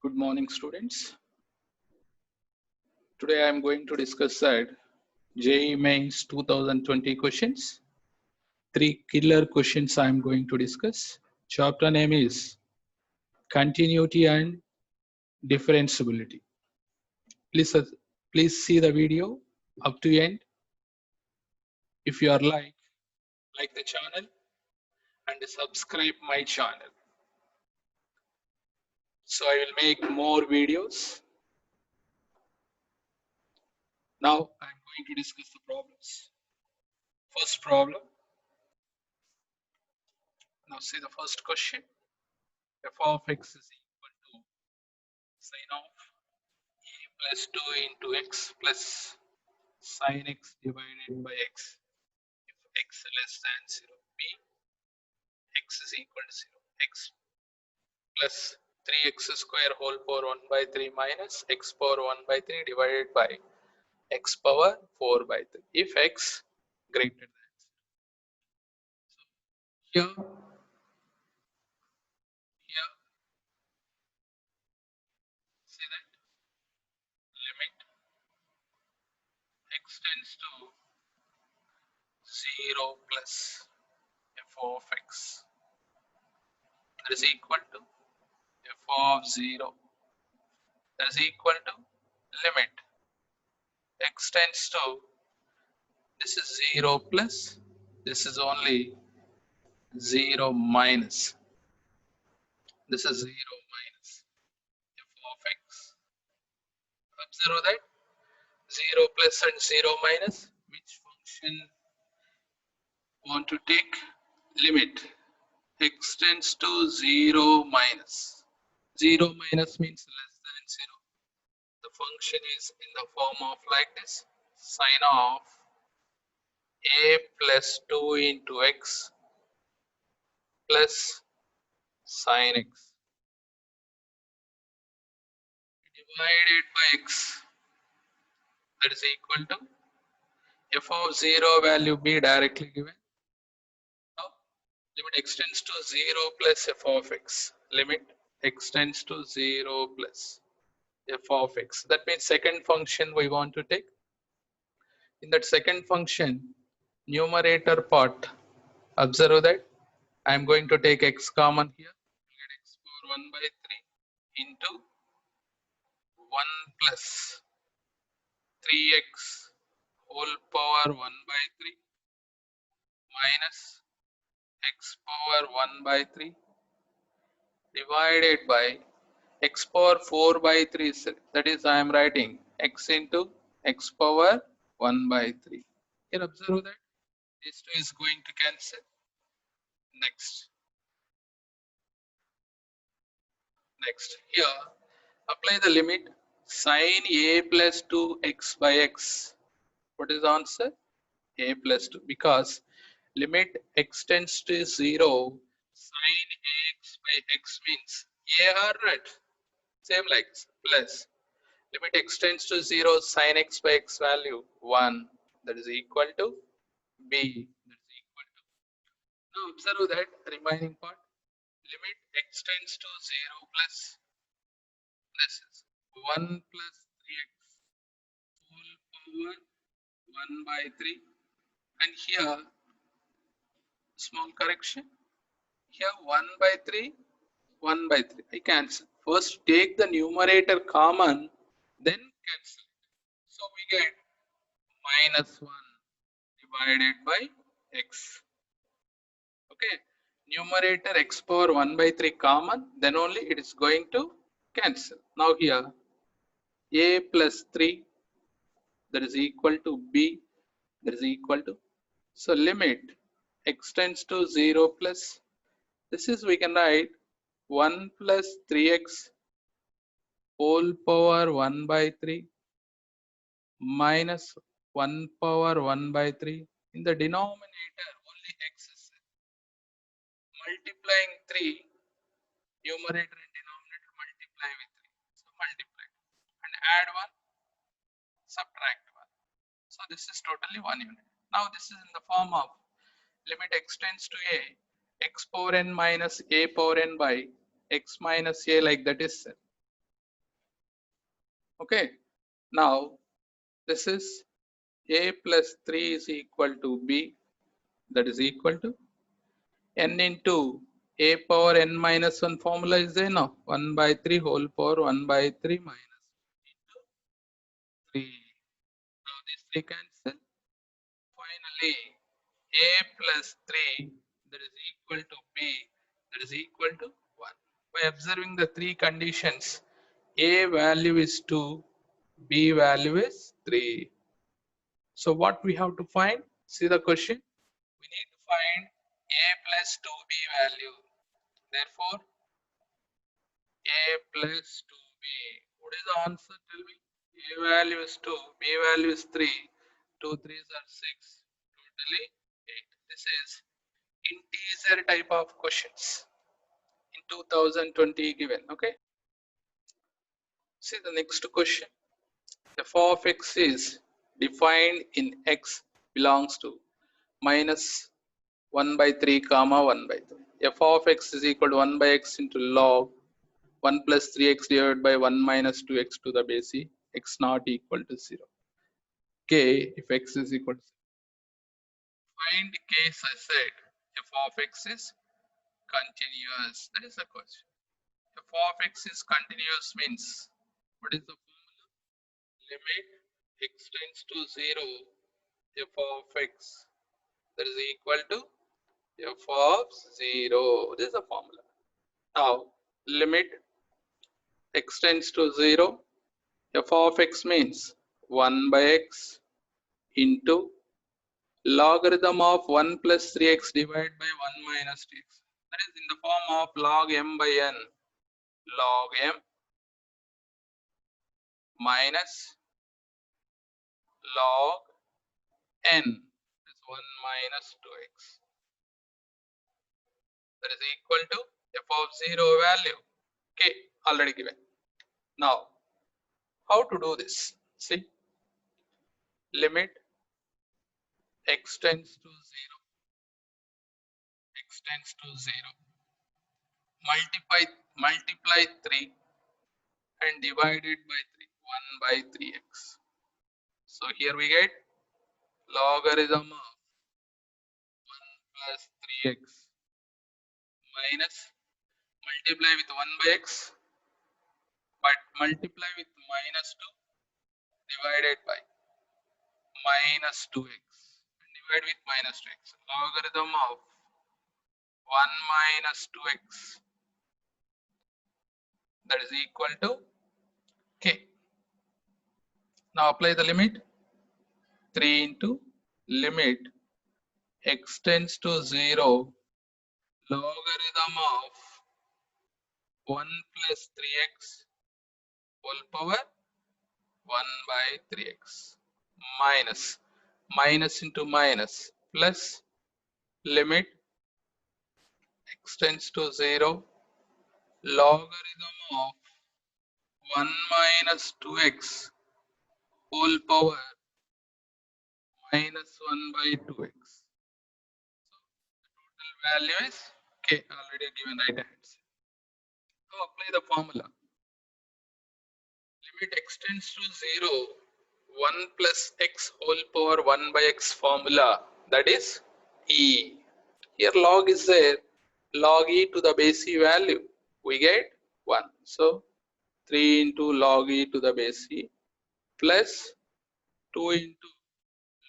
Good morning, students. Today I am going to discuss that JEE Mains 2020 questions. Three killer questions I am going to discuss. Chapter name is Continuity and Differentiability. Please, please see the video up to end. If you are like the channel and subscribe my channel. So I will make more videos. Now I am going to discuss the problems. First problem. Now see the first question. F of x is equal to sine of a plus 2 into x plus sine x divided by x. If x less than 0, b x is equal to 0. X plus 3x square whole power 1 by 3 minus x power 1 by 3 divided by x power 4 by 3. If x greater than 0. Here see that limit x tends to 0 plus f of x that is equal to f of 0 that is equal to limit x tends to this is 0 plus this is only 0 minus this is 0 minus f of x. Observe that 0 plus and 0 minus. Which function want to take? Limit x tends to 0 minus. 0 minus means less than 0. The function is in the form of like this, sine of a plus 2 into x plus sine x divided by x, that is equal to f of 0 value be directly given. Now limit x tends to 0 plus f of x. Limit x tends to 0 plus f of x. That means second function we want to take. In that second function, numerator part, observe that I am going to take x common here. Get x power 1 by 3 into 1 plus 3x whole power 1 by 3 minus x power 1 by 3 divided by x power 4 by 3, that is I am writing x into x power 1 by 3. Here observe that this 2 is going to cancel. Next here apply the limit sine a plus 2x by x. What is the answer? A plus 2, because limit x tends to 0 sine ax by x means a or right, same like plus limit x tends to 0 sine x by x value 1, that is equal to b, that is equal to. Now observe that remaining part, limit x tends to 0 plus this is 1 plus 3x whole power 1 by 3, and here small correction, here 1 by 3 1 by 3 I cancel. First take the numerator common, then cancel. So we get minus 1 divided by x. Okay, numerator x power 1 by 3 common, then only it is going to cancel. Now here a plus 3, that is equal to b, that is equal to, so limit x tends to 0 plus this is we can write 1 plus 3x whole power 1 by 3 minus 1 power 1 by 3. In the denominator only x is multiplying 3, numerator and denominator multiply with 3. So multiply and add 1, subtract 1. So this is totally 1 unit. Now this is in the form of limit x tends to a x power n minus a power n by x minus a, like that is set. Okay, now this is a plus 3 is equal to b, that is equal to n into a power n minus 1 formula is there now, 1 by 3 whole power 1 by 3 minus 3. Now these 3 cancel. Finally, a plus 3 that is equal to b that is equal to 1. By observing the 3 conditions, a value is 2, b value is 3. So what we have to find? See the question. We need to find a plus 2b value. Therefore, a plus 2b. What is the answer? Tell me. A value is 2, b value is 3. 2 3s are 6. Totally 8. This is integer type of questions in 2020 given. Okay. See the next question. F of x is defined in x belongs to minus 1 by 3 comma 1 by 3. F of x is equal to 1 by x into log 1 plus 3x divided by 1 minus 2x to the base e, x not equal to 0. K, if x is equal to 0. Find k such that f of x is continuous. That is the question. F of x is continuous means, what is the formula? Limit x tends to 0, f of x that is equal to f of 0. This is the formula. Now, limit x tends to 0, f of x means 1 by x into logarithm of 1 plus 3x divided by 1 minus 2x. That is in the form of log m by n. Log m minus log n is 1 minus 2x. That is equal to f of 0 value. K already given. Now, how to do this? See, limit x tends to 0. X tends to 0. Multiply 3 and divide it by 3. 1 by 3x. So here we get logarithm of 1 plus 3x minus multiply with 1 by x, but multiply with minus 2 divided by minus 2x and divide with minus 2x. Logarithm of 1 minus 2x that is equal to k. Now apply the limit. 3 into limit x tends to 0 logarithm of 1 plus 3x whole power 1 by 3x minus into minus plus limit x tends to 0 logarithm of 1 minus 2x whole power minus 1 by 2x. Total value is k, already given right hand side. Now apply the formula. Limit x tends to 0, 1 plus x whole power 1 by x formula, that is e. Here log is there, log e to the base e value, we get 1. So 3 into log e to the base e plus 2 into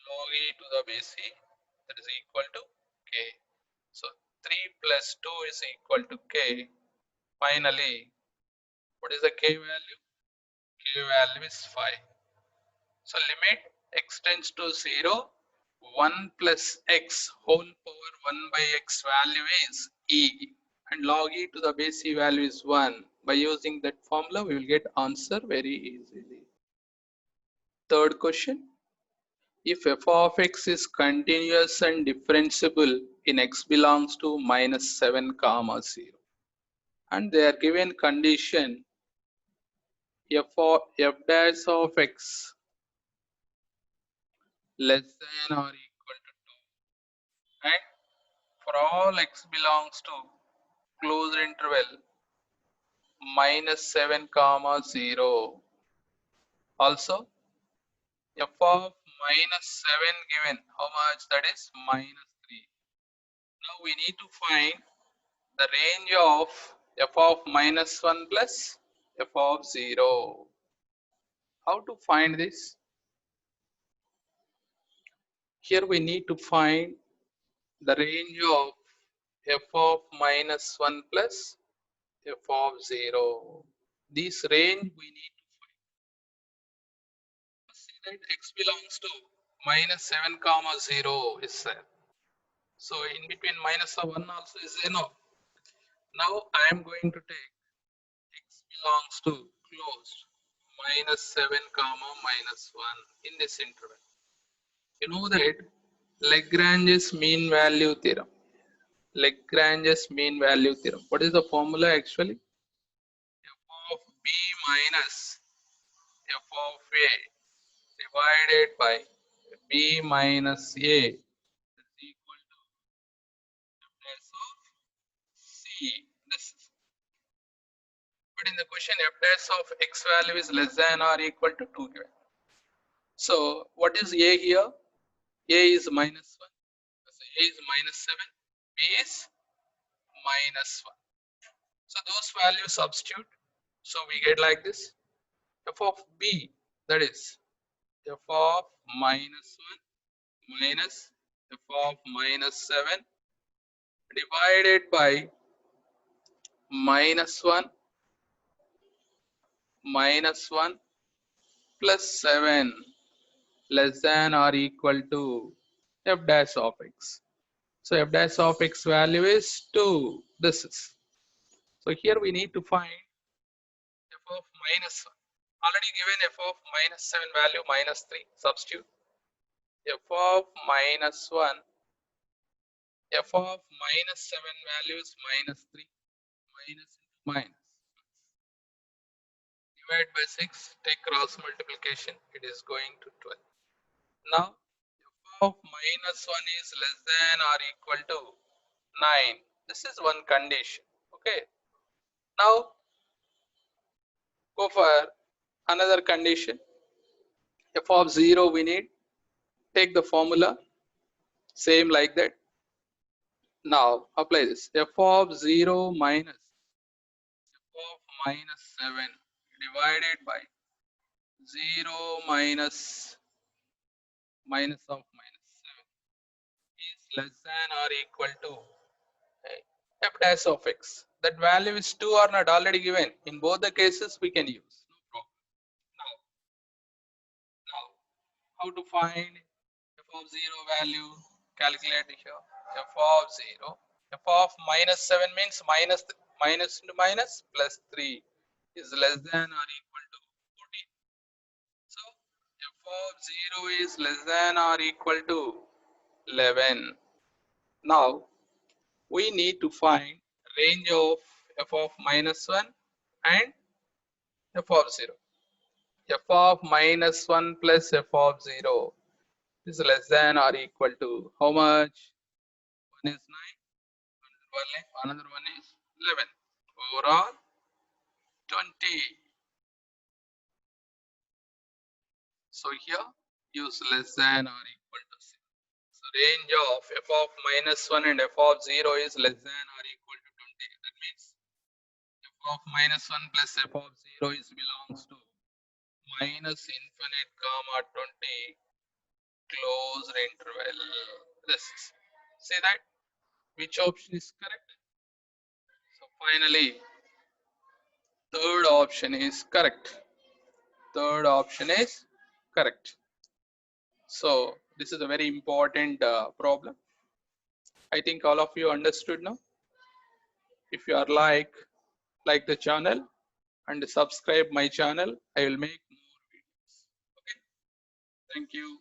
log e to the base e, that is equal to k. So 3 plus 2 is equal to k. Finally, what is the k value? K value is 5. So limit x tends to 0, 1 plus x whole power 1 by x value is e, and log e to the base e value is 1. By using that formula, we will get answer very easily. Third question. If f of x is continuous and differentiable in x belongs to minus 7 comma 0, and they are given condition f dash of x less than or equal to 2, and for all x belongs to closed interval minus 7 comma 0, Also, f of minus 7 given, how much? That is minus 3. Now we need to find the range of f of minus 1 plus f of 0. How to find this? Here we need to find the range of f of minus 1 plus f of 0. This range we need to find. See that x belongs to minus 7 comma 0 is there. So in between minus of 1 also is there. No. Now I am going to take x belongs to closed minus 7 comma minus 1 in this interval. You know that Lagrange's mean value theorem. Lagrange's mean value theorem. What is the formula actually? F of b minus f of a divided by b minus a is equal to f dash of c. This is, but in the question f dash of x value is less than or equal to 2 given. So what is a here? A is minus 1. So a is minus 7. B is minus 1. So those values substitute. So we get like this. F of b, that is f of minus 1 minus f of minus 7 divided by minus 1 plus 7 less than or equal to f dash of x. So f dash of x value is 2. This is. So here we need to find f of minus 1. Already given f of minus 7 value minus 3. Substitute. F of minus 1. F of minus 7 value is minus 3. Minus into minus. Divide by 6. Take cross multiplication. It is going to 12. Now f of minus 1 is less than or equal to 9. This is one condition. Okay. Now go for another condition. F of 0 we need. Take the formula. Same like that. Now apply this. F of 0 minus f of minus 7 divided by 0 minus of minus 7 is less than or equal to f dash of x. That value is 2 or not already given. In both the cases we can use. No problem. Now how to find f of 0 value? Calculate here. F of 0. F of minus 7 means minus into minus plus 3 is less than or equal to 14. So f of 0 is less than or equal to 11. Now we need to find range of f of minus 1 and f of 0. F of minus 1 plus f of 0 is less than or equal to how much? One is 9, another one is 11. Overall 20. So here use less than or equal to 0. So range of f of minus 1 and f of 0 is less than or equal to 20. That means f of minus 1 plus f of 0 is belongs to minus infinite comma 20 closed interval. This is. See that? Which option is correct? So finally, third option is correct. Third option is correct. So this is a very important problem. I think all of you understood now. If you are like the channel and subscribe my channel, I will make more videos. Okay. Thank you.